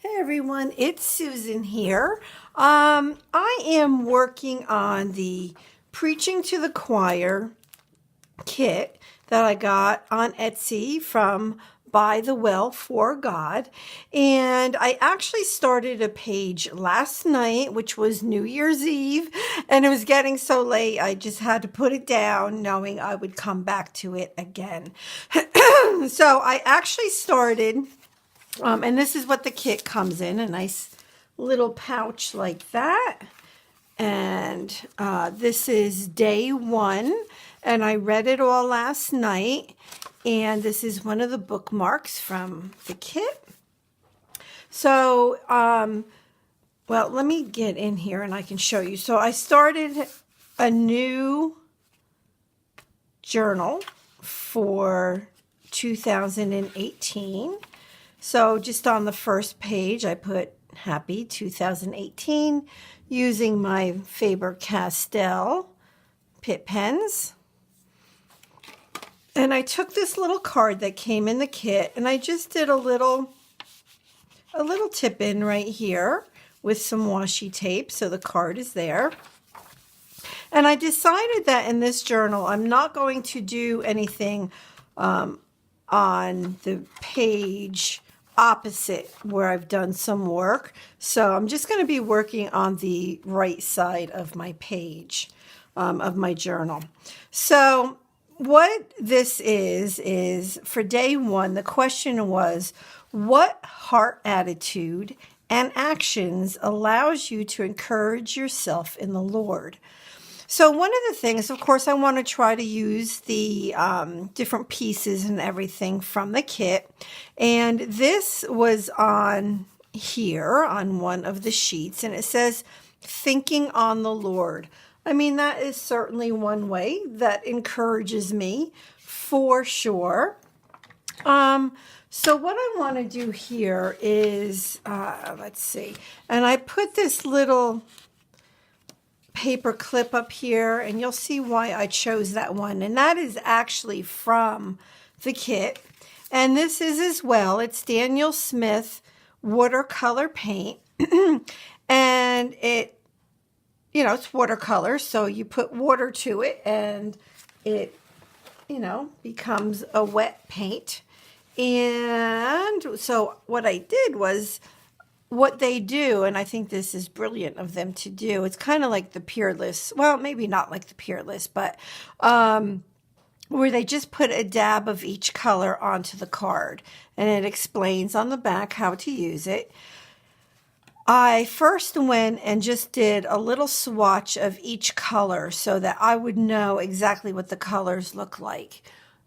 Hey everyone, it's Susan here. I am working on the Preaching to the Choir kit that I got on Etsy from By the Well for God. And I actually started a page last night, which was New Year's Eve, and it was getting so late I just had to put it down knowing I would come back to it again. So I actually started. And this is what the kit comes in, a nice little pouch like that. And this is day one, and I read it all last night. And this is one of the bookmarks from the kit. So, well, let me get in here and I can show you. So I started a new journal for 2018. So just on the first page, I put Happy 2018 using my Faber-Castell Pitt pens. And I took this little card that came in the kit and I just did a little tip in right here with some washi tape so the card is there. And I decided that in this journal, I'm not going to do anything on the page opposite where I've done some work. So I'm just going to be working on the right side of my page of my journal. So what this is for day one, the question was, what heart attitude and actions allows you to encourage yourself in the Lord? So one of the things, of course, I want to try to use the different pieces and everything from the kit. And this was on here on one of the sheets. And it says, thinking on the Lord. I mean, that is certainly one way that encourages me for sure. So what I want to do here is, let's see. And I put this little paper clip up here, and you'll see why I chose that one. And that is actually from the kit. And this is as well. It's Daniel Smith watercolor paint. And it, it's watercolor. So you put water to it and it, becomes a wet paint. And so what I did was, what they do, and I think this is brilliant of them to do, it's kind of like the Peerless, well, maybe not like the Peerless, but where they just put a dab of each color onto the card, and it explains on the back how to use it. I first went and just did a little swatch of each color so that I would know exactly what the colors look like.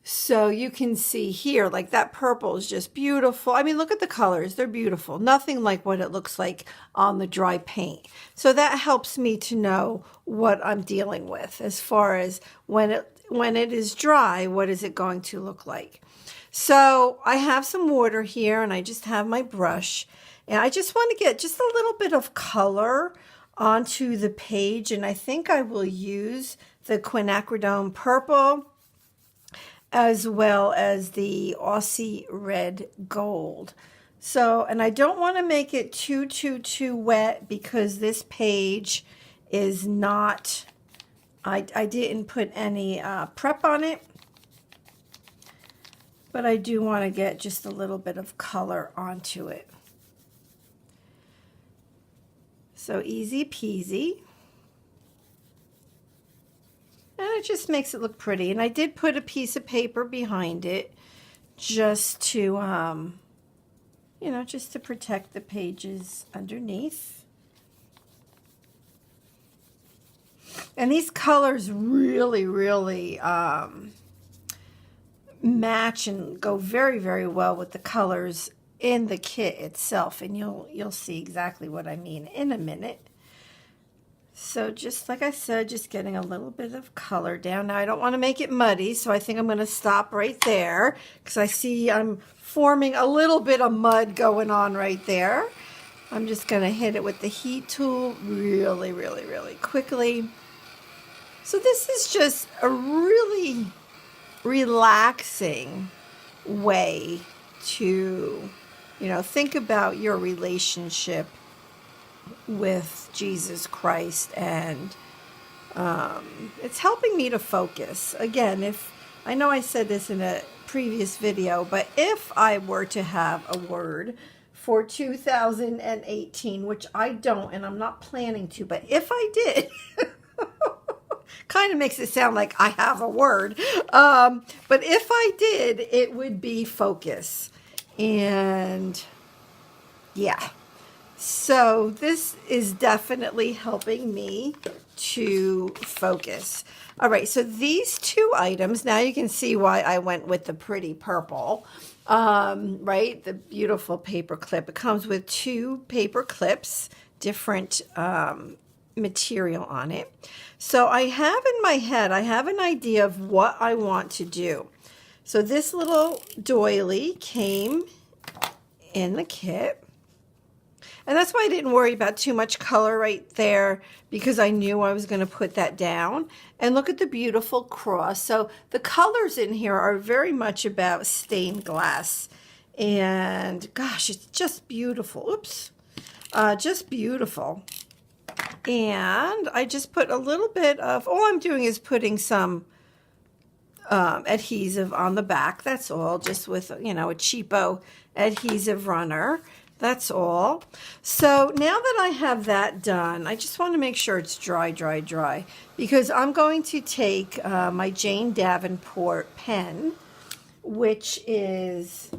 So you can see here, like that purple is just beautiful. I mean, look at the colors. They're beautiful. Nothing like what it looks like on the dry paint. So that helps me to know what I'm dealing with as far as when it is dry, what is it going to look like? So I have some water here and I just have my brush. And I just want to get just a little bit of color onto the page. And I think I will use the quinacridone purple as well as the Aussie red gold. So, and I don't want to make it too wet because this page is not, I didn't put any prep on it, but I do want to get just a little bit of color onto it. So easy peasy. And it just makes it look pretty. And I did put a piece of paper behind it just to, just to protect the pages underneath. And these colors really, really match and go very, very well with the colors in the kit itself. And you'll see exactly what I mean in a minute. So just like I said, just getting a little bit of color down. Now I don't want to make it muddy, so I think I'm going to stop right there because I see I'm forming a little bit of mud going on right there. I'm just going to hit it with the heat tool really, really, really quickly. So this is just a really relaxing way to think about your relationship with Jesus Christ, and it's helping me to focus. Again, if I know I said this in a previous video, but if I were to have a word for 2018, which I don't, and I'm not planning to, but if I did, kind of makes it sound like I have a word. But if I did, it would be focus. And yeah. So this is definitely helping me to focus. All right, so these two items, now you can see why I went with the pretty purple, right? The beautiful paper clip. It comes with 2 paper clips, different material on it. So I have in my head, I have an idea of what I want to do. So this little doily came in the kit. And that's why I didn't worry about too much color right there, because I knew I was going to put that down. And look at the beautiful cross. So the colors in here are very much about stained glass. And gosh, it's just beautiful. Oops. Just beautiful. And I just put a little bit of, all I'm doing is putting some adhesive on the back. That's all, just with, a cheapo adhesive runner. That's all. So now that I have that done, I just want to make sure it's dry, dry, dry, because I'm going to take my Jane Davenport pen, which is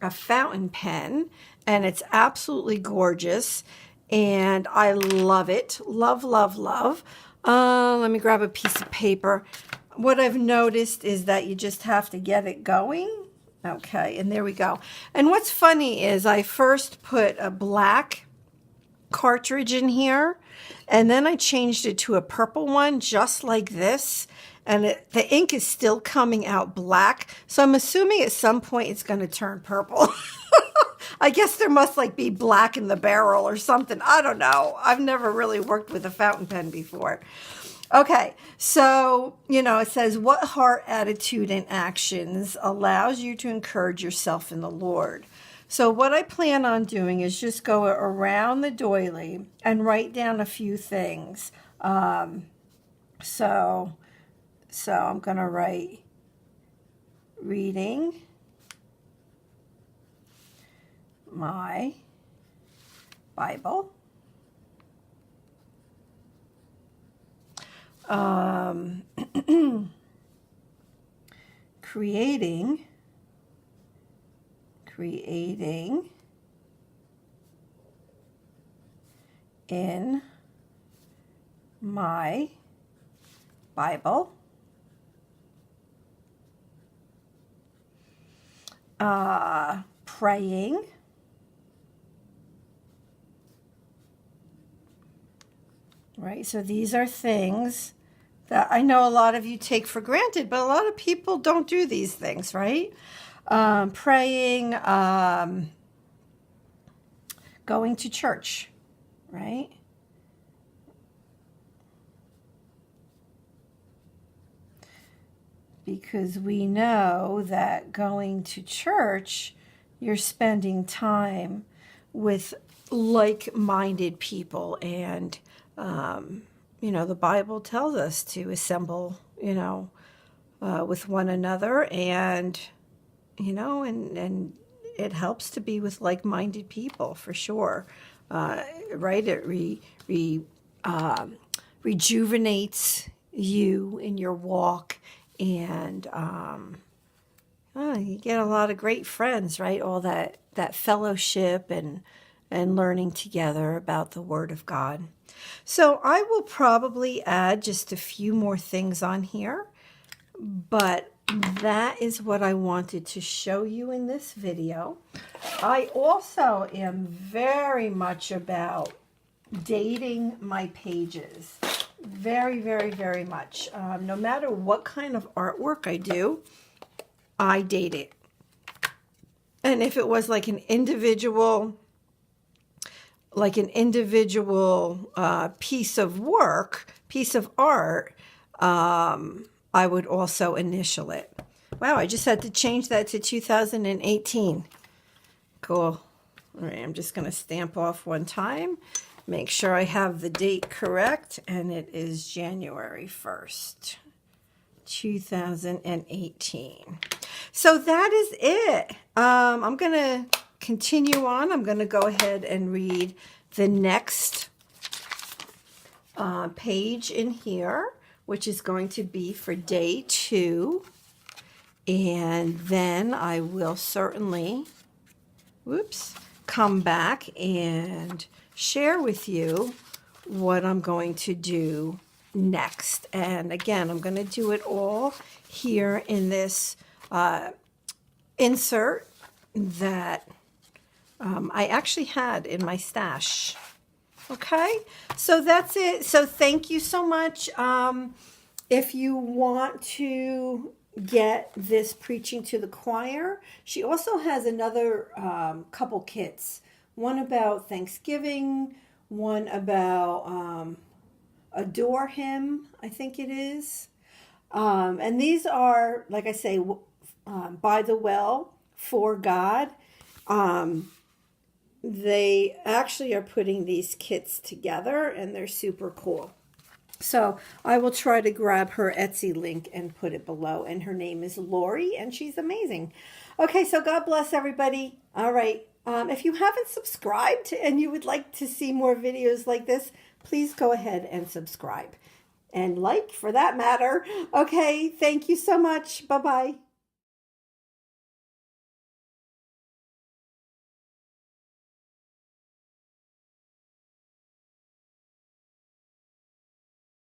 a fountain pen, and it's absolutely gorgeous, and I love it. Love, love, love. Let me grab a piece of paper. What I've noticed is that you just have to get it going. Okay, and there we go. And what's funny is I first put a black cartridge in here, and then I changed it to a purple one, just like this. And the ink is still coming out black. So I'm assuming at some point it's going to turn purple. I guess there must be black in the barrel or something. I don't know. I've never really worked with a fountain pen before. Okay, so, it says, what heart attitude and actions allows you to encourage yourself in the Lord? So what I plan on doing is just go around the doily and write down a few things. So I'm going to write reading my Bible. Creating in my Bible. Praying. Right, so these are things that I know a lot of you take for granted, but a lot of people don't do these things, right? Praying, going to church, right? Because we know that going to church, you're spending time with like-minded people, and the Bible tells us to assemble, with one another, and, and it helps to be with like-minded people for sure, right? It rejuvenates you in your walk, and you get a lot of great friends, right? All that fellowship and learning together about the Word of God. So I will probably add just a few more things on here, but that is what I wanted to show you in this video. I also am very much about dating my pages. Very, very, very much. No matter what kind of artwork I do, I date it. And if it was like an individual piece of work, piece of art, I would also initial it. Wow, I just had to change that to 2018. Cool. All right, I'm just going to stamp off one time, make sure I have the date correct, and it is January 1st, 2018. So that is it. I'm going to continue on. I'm going to go ahead and read the next page in here, which is going to be for day 2. And then I will certainly, come back and share with you what I'm going to do next. And again, I'm going to do it all here in this insert that I actually had in my stash. Okay, so that's it. So thank you so much. If you want to get this Preaching to the Choir, she also has another couple kits. One about Thanksgiving, one about Adore Him, I think it is. And these are, like I say, by the well, for God. They actually are putting these kits together, and they're super cool. So I will try to grab her Etsy link and put it below. And her name is Lori, and she's amazing. Okay, so God bless everybody. All right. If you haven't subscribed and you would like to see more videos like this, please go ahead and subscribe. And like, for that matter. Okay, thank you so much. Bye-bye.